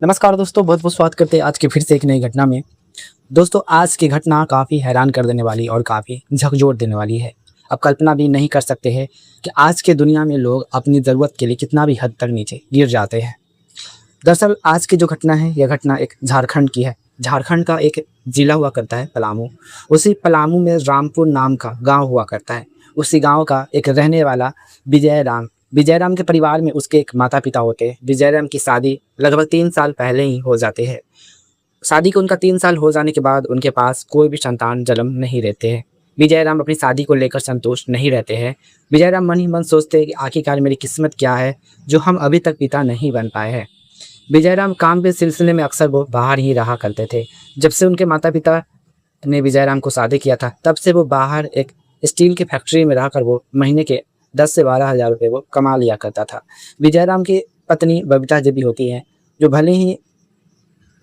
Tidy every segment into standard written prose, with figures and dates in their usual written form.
नमस्कार दोस्तों, बहुत बहुत स्वागत करते हैं आज के फिर से एक नई घटना में। दोस्तों, आज की घटना काफ़ी हैरान कर देने वाली और काफ़ी झकझोर देने वाली है। आप कल्पना भी नहीं कर सकते हैं कि आज के दुनिया में लोग अपनी ज़रूरत के लिए कितना भी हद तक नीचे गिर जाते हैं। दरअसल आज की जो घटना है, यह घटना एक झारखंड की है। झारखंड का एक ज़िला हुआ करता है पलामू। उसी पलामू में रामपुर नाम का गाँव हुआ करता है। उसी गाँव का एक रहने वाला विजय राम के परिवार में उसके एक माता-पिता होते हैं। विजय राम की शादी लगभग 3 साल पहले ही हो जाते हैं। शादी को उनका 3 साल हो जाने के बाद उनके पास कोई भी संतान जन्म नहीं रहते हैं। विजय राम अपनी शादी को लेकर संतुष्ट नहीं रहते हैं। विजय राम मन ही मन सोचते हैं कि आखिरकार मेरी किस्मत क्या है, जो हम अभी तक पिता नहीं बन पाए हैं। विजय राम काम के सिलसिले में अक्सर वो बाहर ही रहा करते थे। जब से उनके माता-पिता ने विजय राम को शादी किया था, तब से वो बाहर एक स्टील की फैक्ट्री में रहकर वो महीने के 10 से 12 हज़ार रुपये वो कमा लिया करता था। विजय राम की पत्नी बबीता देवी होती हैं, जो भले ही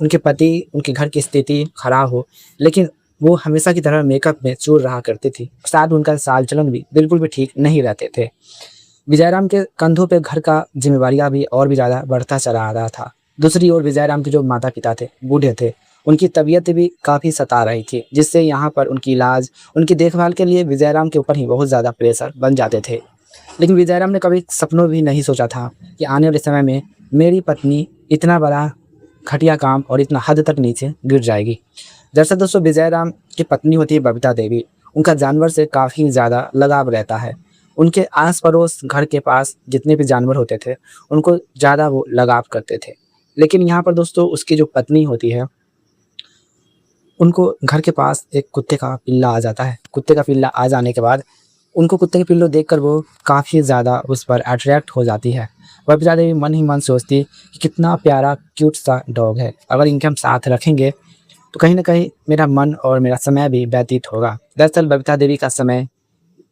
उनके पति उनके घर की स्थिति खराब हो, लेकिन वो हमेशा की तरह मेकअप में चूर रहा करती थी। साथ उनका चाल-चलन भी बिल्कुल भी ठीक नहीं रहते थे। विजयराम के कंधों पे घर का ज़िम्मेवारियाँ भी और भी ज़्यादा बढ़ता चला आ रहा था। दूसरी ओर विजयराम के जो माता-पिता थे, बूढ़े थे, उनकी तबीयत भी काफ़ी सता रही थी, जिससे यहाँ पर उनकी इलाज, उनकी देखभाल के लिए विजयराम के ऊपर ही बहुत ज़्यादा प्रेशर बन जाते थे। लेकिन विजयराम ने कभी सपनों भी नहीं सोचा था कि आने वाले समय में मेरी पत्नी इतना बड़ा घटिया काम और इतना हद तक नीचे गिर जाएगी। दरअसल दोस्तों, विजयराम की पत्नी होती है बबीता देवी। उनका जानवर से काफ़ी ज़्यादा लगाव रहता है। उनके आस-पड़ोस घर के पास जितने भी जानवर होते थे, उनको ज़्यादा वो लगाव करते थे। लेकिन यहाँ पर दोस्तों, उसकी जो पत्नी होती है, उनको घर के पास एक कुत्ते का पिल्ला आ जाता है। कुत्ते का पिल्ला आ जाने के बाद उनको कुत्ते के पिल्लो देखकर वो काफ़ी ज़्यादा उस पर अट्रैक्ट हो जाती है। बबीता देवी मन ही मन सोचती कि कितना प्यारा क्यूट सा डॉग है, अगर इनके हम साथ रखेंगे तो कहीं न कहीं मेरा मन और मेरा समय भी व्यतीत होगा। दरअसल बबीता देवी का समय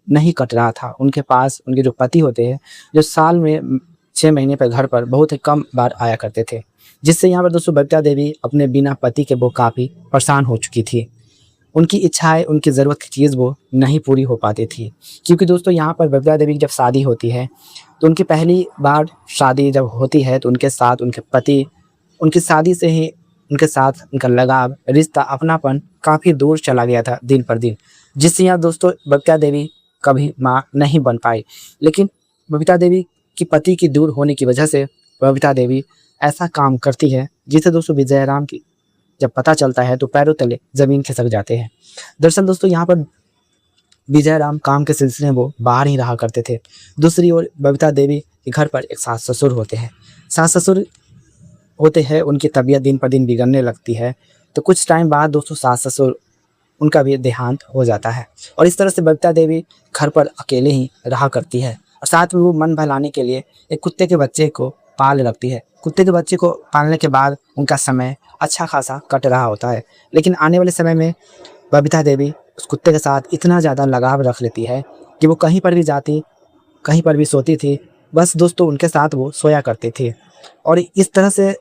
नहीं कट रहा था। उनके पास उनके जो पति होते हैं, जो साल में 6 महीने पर घर पर बहुत ही कम बार आया करते थे। जिससे यहाँ पर दोस्तों बबीता देवी अपने बिना पति के वो काफ़ी परेशान हो चुकी थी। उनकी इच्छाएँ, उनकी ज़रूरत की चीज़ वो नहीं पूरी हो पाती थी। क्योंकि दोस्तों यहाँ पर बबीता देवी की जब शादी होती है, तो उनकी पहली बार शादी जब होती है, तो उनके साथ उनके पति, उनकी शादी से ही उनके साथ उनका लगाव, रिश्ता, अपनापन काफ़ी दूर चला गया था दिन पर दिन। जिससे यहाँ दोस्तों बबीता देवी कभी माँ नहीं बन पाई। लेकिन बबीता देवी की पति की दूर होने की वजह से बबीता देवी ऐसा काम करती है, जिसे दोस्तों विजयराम की जब पता चलता है तो पैरों तले ज़मीन खिसक जाते हैं। दरअसल दोस्तों यहाँ पर विजयराम काम के सिलसिले में वो बाहर ही रहा करते थे। दूसरी ओर बबीता देवी के घर पर एक सास-ससुर होते हैं। सास-ससुर होते हैं, उनकी तबीयत दिन पर दिन बिगड़ने लगती है। तो कुछ टाइम बाद दोस्तों सास-ससुर उनका भी देहांत हो जाता है और इस तरह से बबीता देवी घर पर अकेले ही रहा करती है और साथ में वो मन बहलाने के लिए एक कुत्ते के बच्चे को पाल रखती है। कुत्ते के बच्चे को पालने के बाद उनका समय अच्छा खासा कट रहा होता है। लेकिन आने वाले समय में बबीता देवी उस कुत्ते के साथ इतना ज़्यादा लगाव रख लेती है कि वो कहीं पर भी जाती, कहीं पर भी सोती थी, बस दोस्तों उनके साथ वो सोया करती थी। और इस तरह से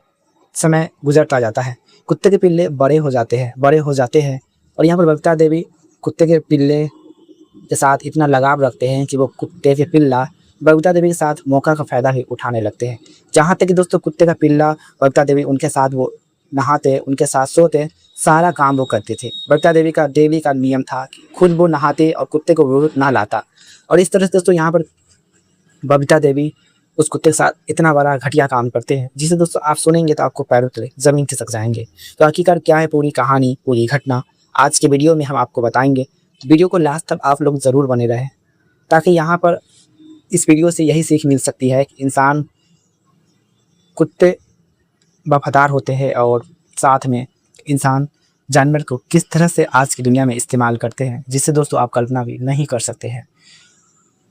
समय गुज़रता जाता है। कुत्ते के पिल्ले बड़े हो जाते हैं और यहाँ पर बबीता देवी कुत्ते के पिल्ले के साथ इतना लगाव रखते हैं कि वो कुत्ते के पिल्ला बबीता देवी के साथ मौका का फ़ायदा भी उठाने लगते हैं। जहाँ तक कि दोस्तों कुत्ते का पिल्ला बबीता देवी उनके साथ वो नहाते, उनके साथ सोते, सारा काम वो करती थी। बबीता देवी का डेली का नियम था कि खुद वो नहाते और कुत्ते को वो नहलाता। और इस तरह से दोस्तों यहाँ पर बबीता देवी उस कुत्ते के साथ इतना बड़ा घटिया काम करते हैं, जिसे दोस्तों आप सुनेंगे तो आपको पैरों तले ज़मीन खिसक जाएँगे। तो आखिरकार क्या है पूरी कहानी, पूरी घटना, आज के वीडियो में हम आपको बताएँगे। वीडियो को लास्ट तक आप लोग ज़रूर बने रहें, ताकि यहाँ पर इस वीडियो से यही सीख मिल सकती है कि इंसान, कुत्ते वफ़ादार होते हैं और साथ में इंसान जानवर को किस तरह से आज की दुनिया में इस्तेमाल करते हैं, जिससे दोस्तों आप कल्पना भी नहीं कर सकते हैं।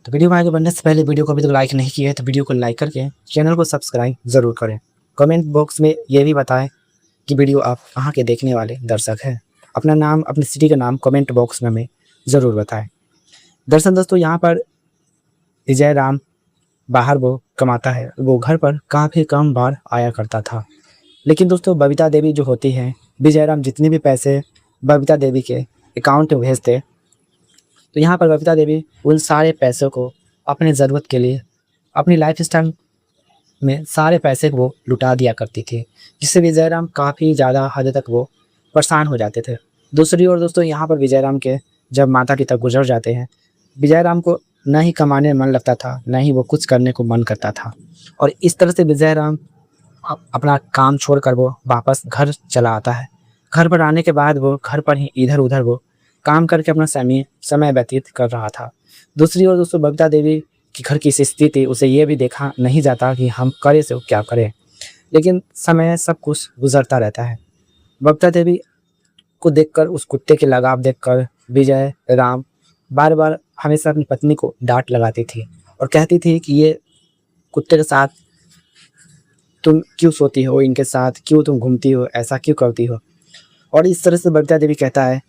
तो वीडियो में आगे बढ़ने से पहले वीडियो को अभी तक लाइक नहीं किया है तो वीडियो को लाइक करके चैनल को सब्सक्राइब ज़रूर करें। कमेंट बॉक्स में ये भी बताएं कि वीडियो आप कहाँ के देखने वाले दर्शक हैं। अपना नाम, अपनी सिटी का नाम कमेंट बॉक्स में हमें ज़रूर बताएं। दरअसल दोस्तों यहाँ पर विजयराम बाहर वो कमाता है, वो घर पर काफ़ी कम बार आया करता था। लेकिन दोस्तों बबीता देवी जो होती हैं, विजयराम जितने भी पैसे बबीता देवी के अकाउंट में भेजते, तो यहाँ पर बबीता देवी उन सारे पैसों को अपने ज़रूरत के लिए, अपनी लाइफ़स्टाइल में सारे पैसे को वो लुटा दिया करती थी, जिससे विजय राम काफ़ी ज़्यादा हद तक वो परेशान हो जाते थे। दूसरी ओर दोस्तों यहाँ पर विजय राम के जब माता पिता गुजर जाते हैं, विजय राम को न ही कमाने में मन लगता था, न ही वो कुछ करने को मन करता था। और इस तरह से विजय राम अपना काम छोड़कर वो वापस घर चला आता है। घर पर आने के बाद वो घर पर ही इधर उधर वो काम करके अपना समय व्यतीत कर रहा था। दूसरी ओर दोस्तों बबीता देवी की घर की स्थिति उसे ये भी देखा नहीं जाता कि हम करें सो क्या करें, लेकिन समय सब कुछ गुजरता रहता है। बबीता देवी को देखकर, उस कुत्ते के लगाव देखकर विजय राम बार बार हमेशा अपनी पत्नी को डांट लगाती थी और कहती थी कि ये कुत्ते के साथ तुम क्यों सोती हो, इनके साथ क्यों तुम घूमती हो, ऐसा क्यों करती हो। और इस तरह से बबीता देवी कहता है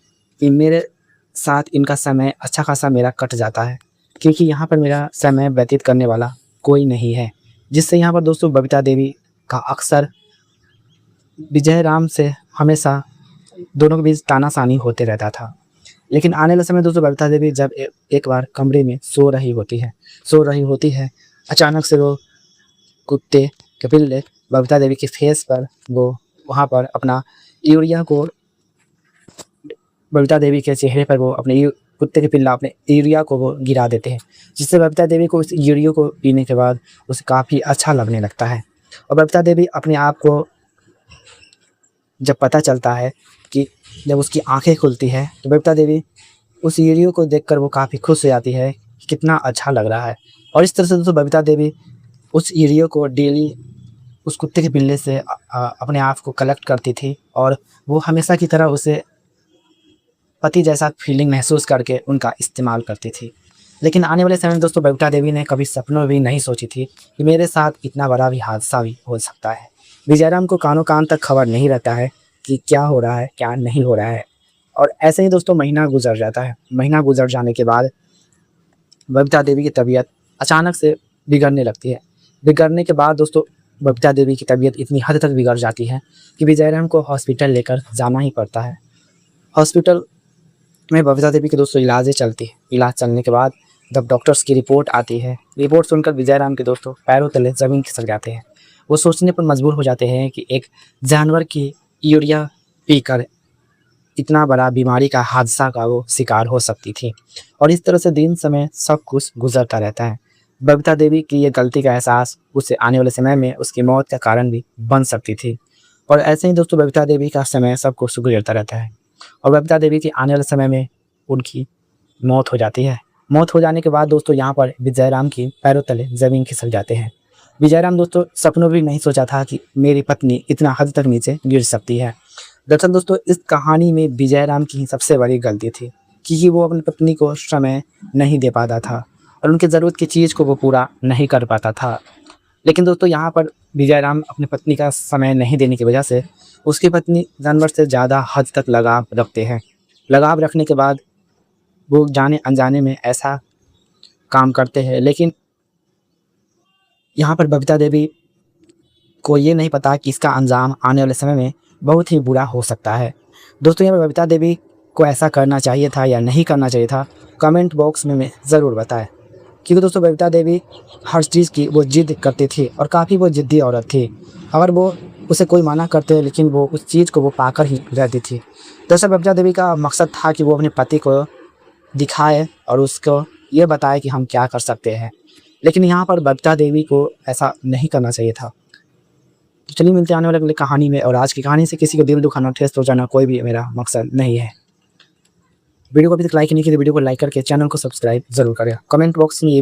कि मेरे साथ इनका समय अच्छा खासा मेरा कट जाता है, क्योंकि यहाँ पर मेरा समय व्यतीत करने वाला कोई नहीं है। जिससे यहाँ पर दोस्तों बबीता देवी का अक्सर विजय राम से हमेशा दोनों के बीच तानाशानी होते रहता था। लेकिन आने वाले समय दोस्तों बबीता देवी जब एक बार कमरे में सो रही होती है, अचानक से वो कुत्ते के पिल्ले बबीता देवी के फेस पर वो वहाँ पर अपना यूरिया को, बबीता देवी के चेहरे पर वो अपने कुत्ते के पिल्ला अपने यूरिया को वो गिरा देते हैं, जिससे बबीता देवी को उस यूरिया को पीने के बाद उसे काफ़ी अच्छा लगने लगता है। और बबीता देवी अपने आप को जब पता चलता है कि जब उसकी आंखें खुलती है तो बबीता देवी उस यूरिया को देखकर वो काफ़ी खुश हो जाती है कि कितना अच्छा लग रहा है। और इस तरह से दोस्तों बबीता देवी उस यूरिया को डेली उस कुत्ते के पिल्ले से अपने आप को कलेक्ट करती थी और वो हमेशा की तरह उसे पति जैसा फीलिंग महसूस करके उनका इस्तेमाल करती थी। लेकिन आने वाले समय में दोस्तों बबीता देवी ने कभी सपनों में भी नहीं सोची थी कि मेरे साथ इतना बड़ा भी हादसा भी हो सकता है। विजय राम को कानों कान तक खबर नहीं रहता है कि क्या हो रहा है क्या नहीं हो रहा है। और ऐसे ही दोस्तों महीना गुजर जाता है। महीना गुजर जाने के बाद बबीता देवी की तबीयत अचानक से बिगड़ने लगती है। बिगड़ने के बाद दोस्तों बबीता देवी की तबीयत इतनी हद तक बिगड़ जाती है कि विजय राम को हॉस्पिटल लेकर जाना ही पड़ता है। हॉस्पिटल में बबीता देवी के दोस्तों इलाजें चलती है। इलाज चलने के बाद जब डॉक्टर्स की रिपोर्ट आती है, रिपोर्ट सुनकर विजय राम के दोस्तों पैरों तले ज़मीन खिसक जाते हैं। वो सोचने पर मजबूर हो जाते हैं कि एक जानवर की यूरिया पीकर इतना बड़ा बीमारी का हादसा का वो शिकार हो सकती थी। और इस तरह से दिन समय सब कुछ गुजरता रहता है। बबीता देवी की ये गलती का एहसास उसे आने वाले समय में उसकी मौत का कारण भी बन सकती थी। और ऐसे ही दोस्तों बबीता देवी का समय सब कुछ गुजरता रहता है और बबीता देवी की आने वाले समय में उनकी मौत हो जाती है। मौत हो जाने के बाद दोस्तों यहाँ पर विजय राम की पैरों तले ज़मीन खिसक जाते हैं। विजय राम दोस्तों सपनों भी नहीं सोचा था कि मेरी पत्नी इतना हद तक नीचे गिर सकती है। दरअसल दोस्तों इस कहानी में विजय राम की सबसे बड़ी गलती थी क्योंकि वो अपनी पत्नी को समय नहीं दे पाता था और उनकी ज़रूरत की चीज़ को वो पूरा नहीं कर पाता था। लेकिन दोस्तों यहाँ पर विजय राम अपनी पत्नी का समय नहीं देने की वजह से उसकी पत्नी जानवर से ज़्यादा हद तक लगाव रखते हैं। लगाव रखने के बाद वो जाने अनजाने में ऐसा काम करते हैं। लेकिन यहाँ पर बबीता देवी को ये नहीं पता कि इसका अंजाम आने वाले समय में बहुत ही बुरा हो सकता है। दोस्तों यहाँ पर बबीता देवी को ऐसा करना चाहिए था या नहीं करना चाहिए था, कमेंट बॉक्स में ज़रूर बताएं। क्योंकि दोस्तों बबीता देवी हर चीज़ की वो जिद करती थी और काफ़ी वो ज़िद्दी औरत थी। अगर वो उसे कोई मना करते लेकिन वो उस चीज़ को वो पाकर ही रहती थी। दरअसल बबीता देवी का मकसद था कि वो अपने पति को दिखाए और उसको ये बताए कि हम क्या कर सकते हैं। लेकिन यहाँ पर बबीता देवी को ऐसा नहीं करना चाहिए था। तो चलिए मिलते हैं आने वाले अगली कहानी में। और आज की कहानी से किसी को दिल दुखाना, ठेस पहुँचाना कोई भी मेरा मकसद नहीं है। वीडियो को अभी तक लाइक नहीं किया तो वीडियो को लाइक करके चैनल को सब्सक्राइब जरूर करें। कमेंट बॉक्स में